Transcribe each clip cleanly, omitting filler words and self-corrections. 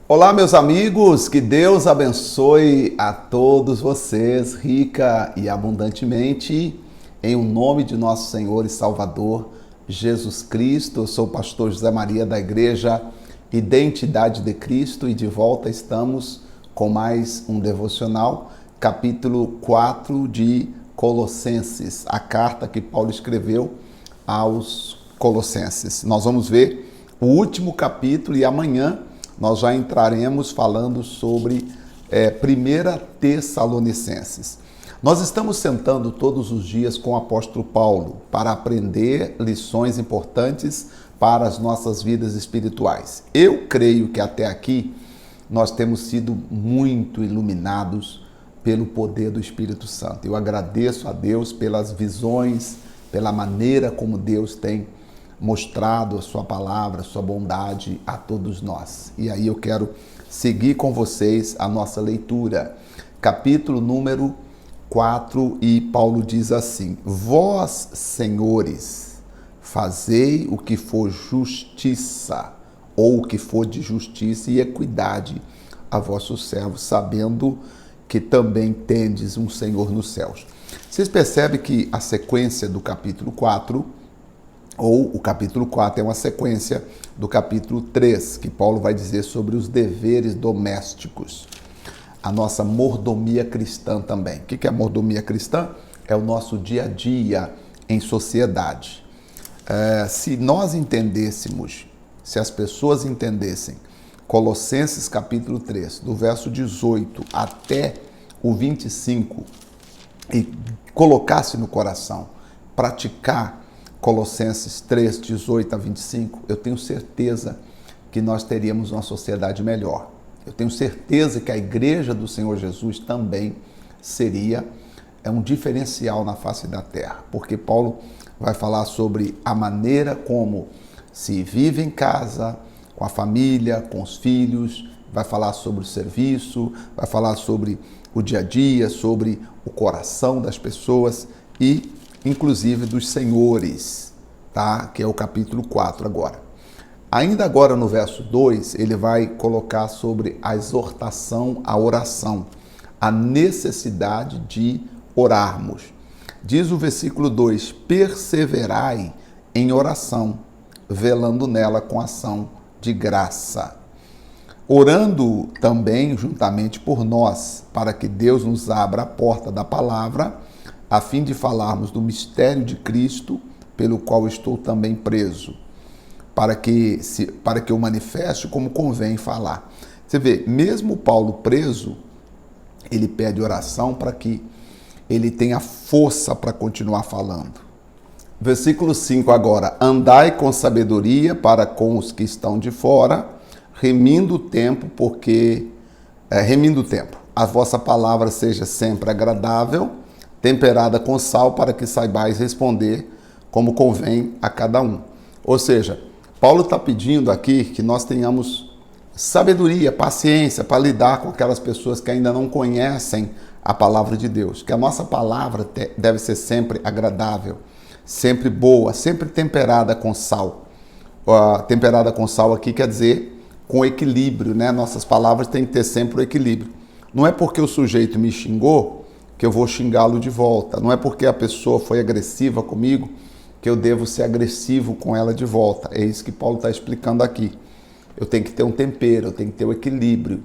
Olá, meus amigos, que Deus abençoe a todos vocês, rica e abundantemente, em o nome de nosso Senhor e Salvador, Jesus Cristo. Eu sou o pastor José Maria da Igreja Identidade de Cristo e de volta estamos com mais um devocional, capítulo 4 de Colossenses, a carta que Paulo escreveu aos Colossenses. Nós vamos ver o último capítulo e amanhã nós já entraremos falando sobre 1 Tessalonicenses. Nós estamos sentando todos os dias com o apóstolo Paulo para aprender lições importantes para as nossas vidas espirituais. Eu creio que até aqui nós temos sido muito iluminados pelo poder do Espírito Santo. Eu agradeço a Deus pelas visões, pela maneira como Deus tem mostrado a sua palavra, a sua bondade a todos nós. E aí eu quero seguir com vocês a nossa leitura. Capítulo número 4, e Paulo diz assim: Vós, senhores, fazei o que for justiça, ou o que for de justiça e equidade a vossos servos, sabendo que também tendes um Senhor nos céus. Vocês percebem que a sequência do capítulo 4, ou o capítulo 4 é uma sequência do capítulo 3, que Paulo vai dizer sobre os deveres domésticos, a nossa mordomia cristã também. O que é mordomia cristã? É o nosso dia a dia em sociedade. Se nós entendêssemos, se as pessoas entendessem Colossenses capítulo 3, do verso 18 até o 25, e colocasse no coração, praticar Colossenses 3, 18 a 25, eu tenho certeza que nós teríamos uma sociedade melhor. Eu tenho certeza que a igreja do Senhor Jesus também seria um diferencial na face da terra, porque Paulo vai falar sobre a maneira como se vive em casa, com a família, com os filhos, vai falar sobre o serviço, vai falar sobre o dia a dia, sobre o coração das pessoas e inclusive dos senhores, tá? Que é o capítulo 4 agora. Ainda agora no verso 2, ele vai colocar sobre a exortação à oração, a necessidade de orarmos. Diz o versículo 2, perseverai em oração, velando nela com ação de graça. Orando também juntamente por nós, para que Deus nos abra a porta da palavra, a fim de falarmos do mistério de Cristo, pelo qual estou também preso, para que eu manifeste como convém falar. Você vê, mesmo Paulo preso, ele pede oração para que ele tenha força para continuar falando. Versículo 5 agora, andai com sabedoria para com os que estão de fora, remindo o tempo, a vossa palavra seja sempre agradável, temperada com sal, para que saibais responder como convém a cada um. Ou seja, Paulo está pedindo aqui que nós tenhamos sabedoria, paciência para lidar com aquelas pessoas que ainda não conhecem a palavra de Deus. Que a nossa palavra deve ser sempre agradável, sempre boa, sempre temperada com sal. Temperada com sal aqui quer dizer com equilíbrio, né? Nossas palavras têm que ter sempre o equilíbrio. Não é porque o sujeito me xingou que eu vou xingá-lo de volta. Não é porque a pessoa foi agressiva comigo que eu devo ser agressivo com ela de volta. É isso que Paulo está explicando aqui. Eu tenho que ter um tempero, eu tenho que ter o equilíbrio.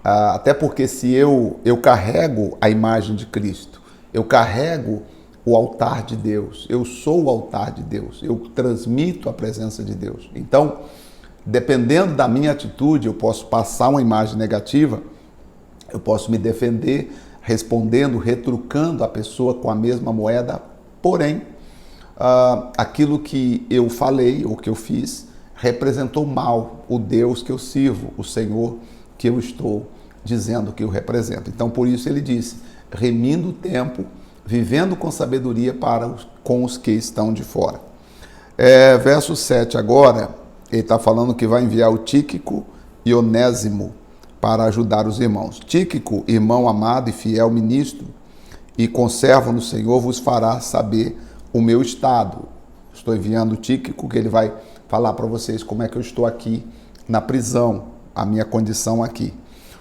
Até porque se eu carrego a imagem de Cristo, eu carrego o altar de Deus, eu sou o altar de Deus, eu transmito a presença de Deus. Então, dependendo da minha atitude, eu posso passar uma imagem negativa, eu posso me defender respondendo, retrucando a pessoa com a mesma moeda, porém, aquilo que eu falei ou que eu fiz representou mal o Deus que eu sirvo, o Senhor que eu estou dizendo que eu represento. Então, por isso ele disse, remindo o tempo, vivendo com sabedoria com os que estão de fora. Verso 7 agora, ele está falando que vai enviar o Tíquico e Onésimo para ajudar os irmãos. Tíquico, irmão amado e fiel ministro, e conservo no Senhor, vos fará saber o meu estado. Estou enviando o Tíquico, que ele vai falar para vocês como é que eu estou aqui na prisão. a minha condição aqui,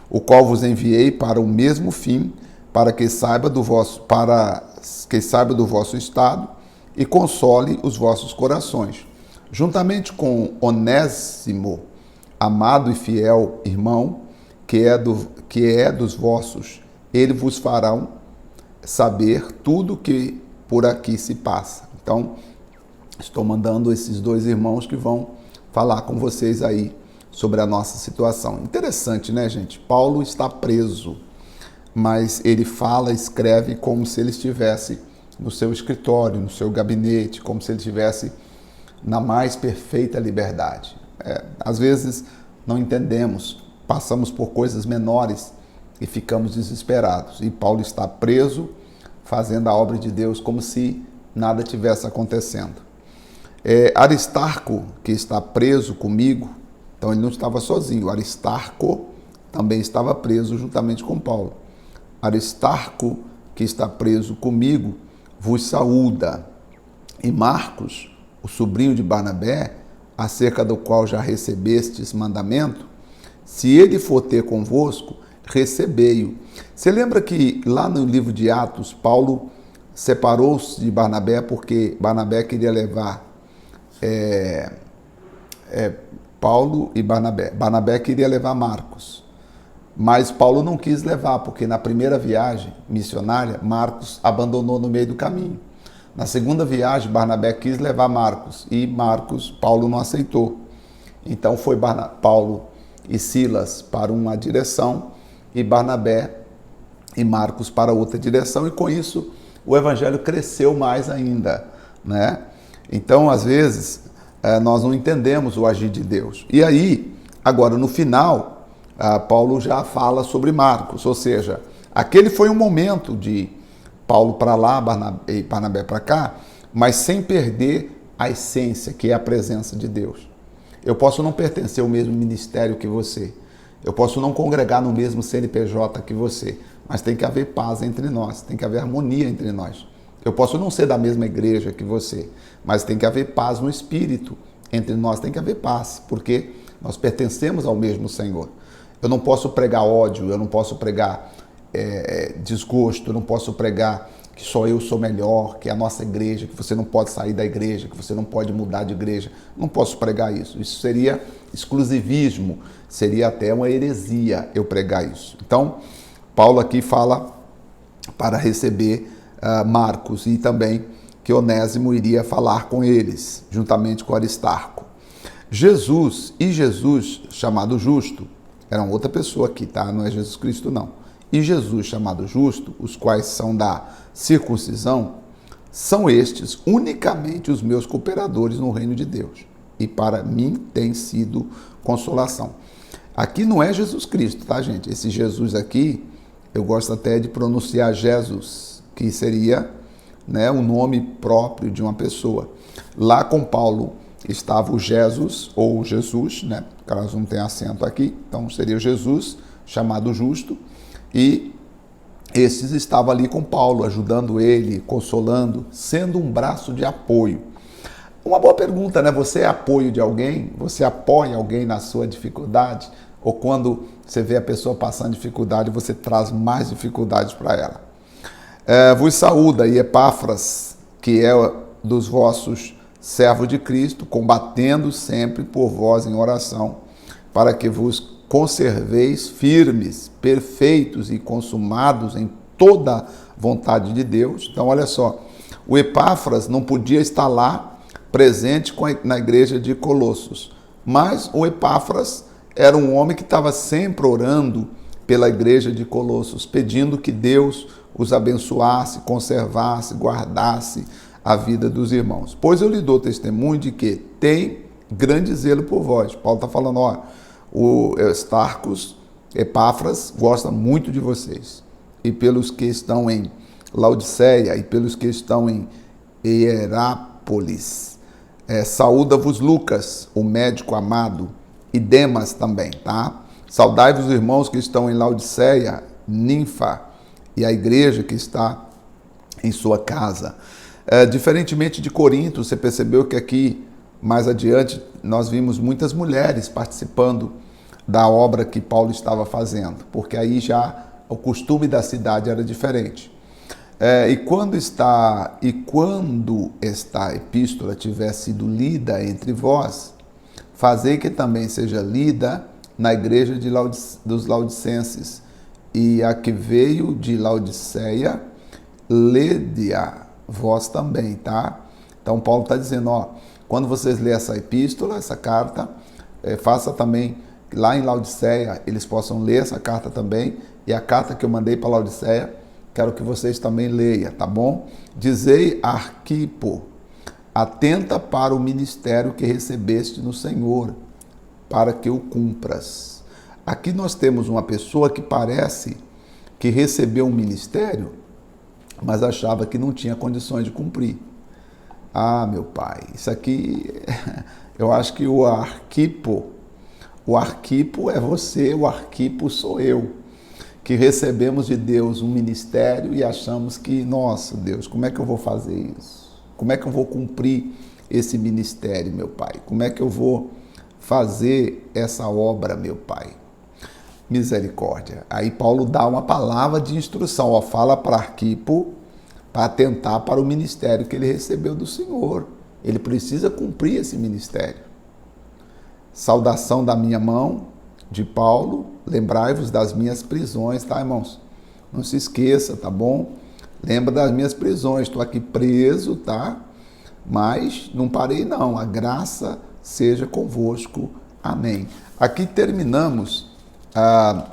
o qual vos enviei para o mesmo fim, para que saiba do vosso estado e console os vossos corações. Juntamente com Onésimo, amado e fiel irmão, que é dos vossos, ele vos fará saber tudo que por aqui se passa. Então, estou mandando esses dois irmãos que vão falar com vocês aí sobre a nossa situação. Interessante, né, gente? Paulo está preso, mas ele fala, escreve como se ele estivesse no seu escritório, no seu gabinete, como se ele estivesse na mais perfeita liberdade. Às vezes não entendemos, passamos por coisas menores e ficamos desesperados. E Paulo está preso, fazendo a obra de Deus como se nada tivesse acontecendo. Aristarco, que está preso comigo, então ele não estava sozinho, Aristarco também estava preso juntamente com Paulo. Aristarco, que está preso comigo, vos saúda. E Marcos, o sobrinho de Barnabé, acerca do qual já recebestes mandamento, se ele for ter convosco, recebei-o. Você lembra que lá no livro de Atos, Paulo separou-se de Barnabé porque Barnabé queria levar Paulo e Barnabé. Barnabé queria levar Marcos, mas Paulo não quis levar, porque na primeira viagem missionária, Marcos abandonou no meio do caminho. Na segunda viagem, Barnabé quis levar Marcos, e Paulo não aceitou. Então foi Paulo e Silas para uma direção, e Barnabé e Marcos para outra direção, e com isso o evangelho cresceu mais ainda, né? Então, às vezes, nós não entendemos o agir de Deus. E aí, agora no final, Paulo já fala sobre Marcos, ou seja, aquele foi um momento de Paulo para lá, Barnabé para cá, mas sem perder a essência, que é a presença de Deus. Eu posso não pertencer ao mesmo ministério que você, eu posso não congregar no mesmo CNPJ que você, mas tem que haver paz entre nós, tem que haver harmonia entre nós. Eu posso não ser da mesma igreja que você, mas tem que haver paz no espírito entre nós, tem que haver paz, porque nós pertencemos ao mesmo Senhor. Eu não posso pregar ódio, eu não posso pregar desgosto, eu não posso pregar que só eu sou melhor, que é a nossa igreja, que você não pode sair da igreja, que você não pode mudar de igreja. Não posso pregar isso. Isso seria exclusivismo, seria até uma heresia eu pregar isso. Então, Paulo aqui fala para receber Marcos e também que Onésimo iria falar com eles, juntamente com Aristarco. Jesus, chamado Justo, era outra pessoa aqui, tá? Não é Jesus Cristo, não. E Jesus, chamado Justo, os quais são da circuncisão, são estes unicamente os meus cooperadores no reino de Deus. E para mim tem sido consolação. Aqui não é Jesus Cristo, tá, gente? Esse Jesus aqui, eu gosto até de pronunciar Jesus, que seria, né, o nome próprio de uma pessoa. Lá com Paulo estava o Jesus, ou Jesus, né? Caso não tenha acento aqui, então seria o Jesus, chamado Justo, e esses estavam ali com Paulo, ajudando ele, consolando, sendo um braço de apoio. Uma boa pergunta, né? Você é apoio de alguém? Você apoia alguém na sua dificuldade? Ou quando você vê a pessoa passando dificuldade, você traz mais dificuldades para ela? Vos saúda e Epáfras, que é dos vossos servos de Cristo, combatendo sempre por vós em oração, para que vos conserveis firmes, perfeitos e consumados em toda vontade de Deus. Então, olha só, o Epáfras não podia estar lá presente na igreja de Colossos, mas o Epáfras era um homem que estava sempre orando pela igreja de Colossos, pedindo que Deus os abençoasse, conservasse, guardasse a vida dos irmãos. Pois eu lhe dou testemunho de que tem grande zelo por vós. Paulo está falando, ó, o Epáfras gosta muito de vocês. E pelos que estão em Laodiceia e pelos que estão em Hierápolis, saúda-vos Lucas, o médico amado, e Demas também, tá? Saudai-vos, irmãos que estão em Laodiceia, Ninfa, e a igreja que está em sua casa. Diferentemente de Corinto, você percebeu que aqui, mais adiante, nós vimos muitas mulheres participando da obra que Paulo estava fazendo, porque aí já o costume da cidade era diferente. E quando esta epístola tiver sido lida entre vós, fazei que também seja lida na igreja dos Laodicenses, e a que veio de Laodiceia, lede-a vós também, tá? Então Paulo está dizendo, quando vocês lerem essa epístola, essa carta, faça também lá em Laodiceia, eles possam ler essa carta também, e a carta que eu mandei para Laodiceia, quero que vocês também leiam, tá bom? Dizei a Arquipo, atenta para o ministério que recebeste no Senhor, para que o cumpras. Aqui nós temos uma pessoa que parece que recebeu um ministério, mas achava que não tinha condições de cumprir. Meu pai, isso aqui, eu acho que o Arquipo é você, o Arquipo sou eu, que recebemos de Deus um ministério e achamos que, nossa Deus, como é que eu vou fazer isso? Como é que eu vou cumprir esse ministério, meu pai? Como é que eu vou fazer essa obra, meu pai? Misericórdia. Aí Paulo dá uma palavra de instrução, fala para Arquipo para atentar para o ministério que ele recebeu do Senhor. Ele precisa cumprir esse ministério. Saudação da minha mão, de Paulo, lembrai-vos das minhas prisões, tá, irmãos? Não se esqueça, tá bom? Lembra das minhas prisões, estou aqui preso, tá? Mas não parei não, a graça seja convosco, amém. Aqui terminamos a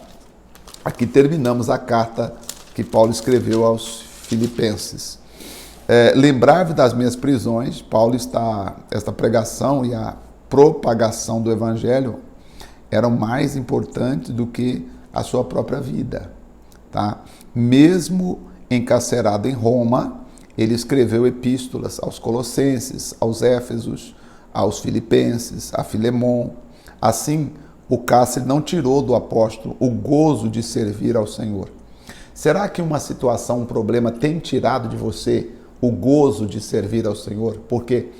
carta que Paulo escreveu aos Filipenses. Lembrai-vos das minhas prisões, esta pregação e a propagação do evangelho eram mais importantes do que a sua própria vida, tá? Mesmo encarcerado em Roma, ele escreveu epístolas aos Colossenses, aos Éfesos, aos Filipenses, a Filemon. Assim, o cárcere não tirou do apóstolo o gozo de servir ao Senhor. Será que uma situação, um problema tem tirado de você o gozo de servir ao Senhor? Porque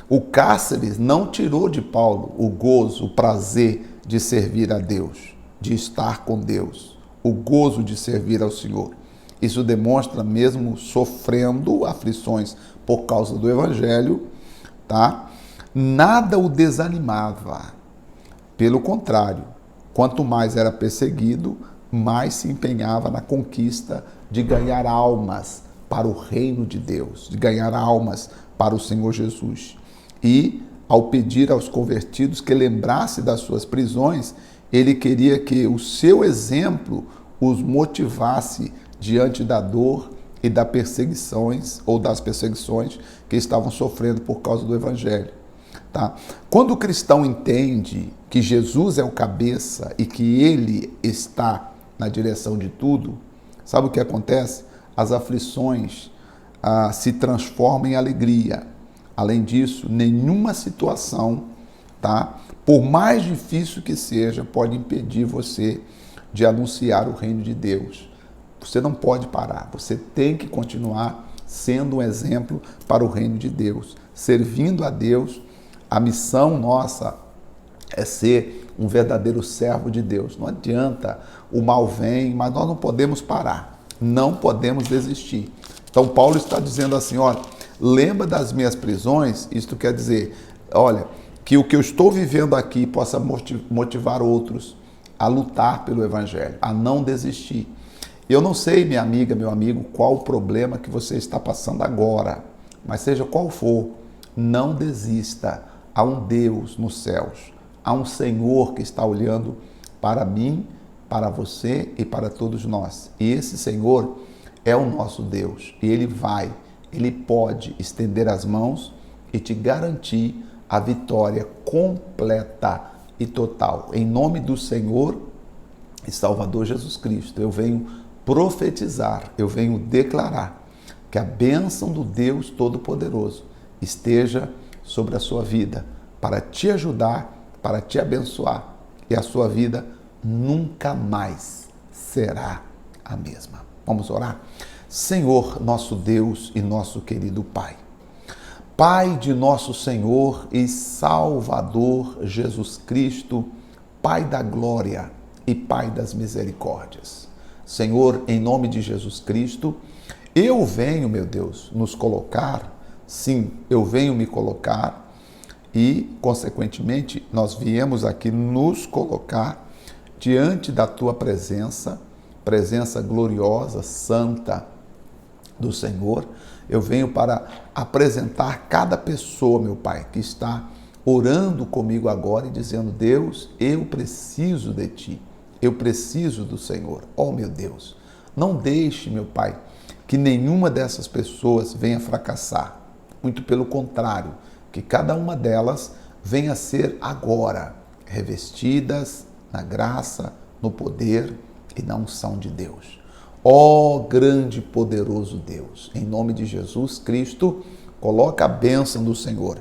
o cárcere não tirou de Paulo o gozo, o prazer de servir a Deus, de estar com Deus, o gozo de servir ao Senhor. Isso demonstra, mesmo sofrendo aflições por causa do Evangelho, tá? Nada o desanimava. Pelo contrário, quanto mais era perseguido, mais se empenhava na conquista de ganhar almas para o reino de Deus, de ganhar almas para o Senhor Jesus. E, ao pedir aos convertidos que lembrasse das suas prisões, ele queria que o seu exemplo os motivasse diante da dor e das perseguições que estavam sofrendo por causa do Evangelho. Tá? Quando o cristão entende que Jesus é o cabeça e que ele está na direção de tudo, sabe o que acontece? As aflições se transformam em alegria. Além disso, nenhuma situação, tá? Por mais difícil que seja, pode impedir você de anunciar o reino de Deus. Você não pode parar, você tem que continuar sendo um exemplo para o reino de Deus, servindo a Deus. A missão nossa é ser um verdadeiro servo de Deus. Não adianta, o mal vem, mas nós não podemos parar, não podemos desistir. Então Paulo está dizendo assim, olha, lembra das minhas prisões, isto quer dizer, olha, que o que eu estou vivendo aqui possa motivar outros a lutar pelo Evangelho, a não desistir. Eu não sei, minha amiga, meu amigo, qual o problema que você está passando agora, mas seja qual for, não desista. Há um Deus nos céus, há um Senhor que está olhando para mim, para você e para todos nós. E esse Senhor é o nosso Deus, e Ele pode estender as mãos e te garantir a vitória completa e total. Em nome do Senhor e Salvador Jesus Cristo, eu venho profetizar, eu venho declarar que a bênção do Deus Todo-Poderoso esteja sobre a sua vida, para te ajudar, para te abençoar, e a sua vida nunca mais será a mesma. Vamos orar? Senhor, nosso Deus e nosso querido Pai, Pai de nosso Senhor e Salvador Jesus Cristo, Pai da glória e Pai das misericórdias. Senhor, em nome de Jesus Cristo, eu venho, meu Deus, nos colocar, sim, eu venho me colocar e, consequentemente, nós viemos aqui nos colocar diante da Tua presença, presença gloriosa, santa do Senhor. Eu venho para apresentar cada pessoa, meu Pai, que está orando comigo agora e dizendo: Deus, eu preciso de Ti, eu preciso do Senhor. Oh, meu Deus, não deixe, meu Pai, que nenhuma dessas pessoas venha fracassar. Muito pelo contrário, que cada uma delas venha a ser agora revestidas na graça, no poder e na unção de Deus. Ó grande e poderoso Deus, em nome de Jesus Cristo, coloca a bênção do Senhor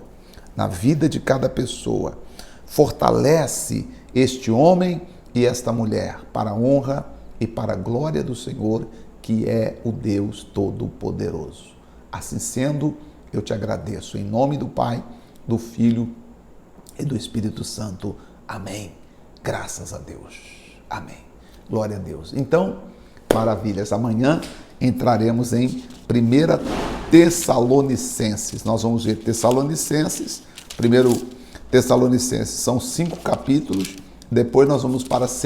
na vida de cada pessoa. Fortalece este homem e esta mulher para a honra e para a glória do Senhor, que é o Deus Todo-Poderoso. Assim sendo, eu te agradeço em nome do Pai, do Filho e do Espírito Santo. Amém. Graças a Deus. Amém. Glória a Deus. Então, maravilhas. Amanhã entraremos em 1 Tessalonicenses. Nós vamos ver Tessalonicenses. 1 Tessalonicenses são 5 capítulos. Depois nós vamos para 2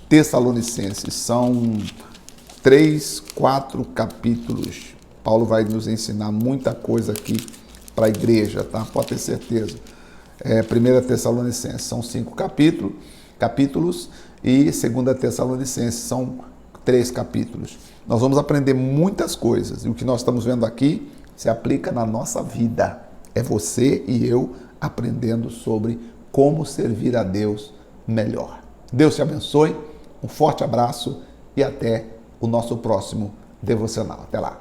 Tessalonicenses. São 3, 4 capítulos. Paulo vai nos ensinar muita coisa aqui para a igreja, tá? Pode ter certeza. 1 Tessalonicenses são 5 capítulos e 2 Tessalonicenses são 3 capítulos. Nós vamos aprender muitas coisas e o que nós estamos vendo aqui se aplica na nossa vida. É você e eu aprendendo sobre como servir a Deus melhor. Deus te abençoe, um forte abraço e até o nosso próximo devocional. Até lá.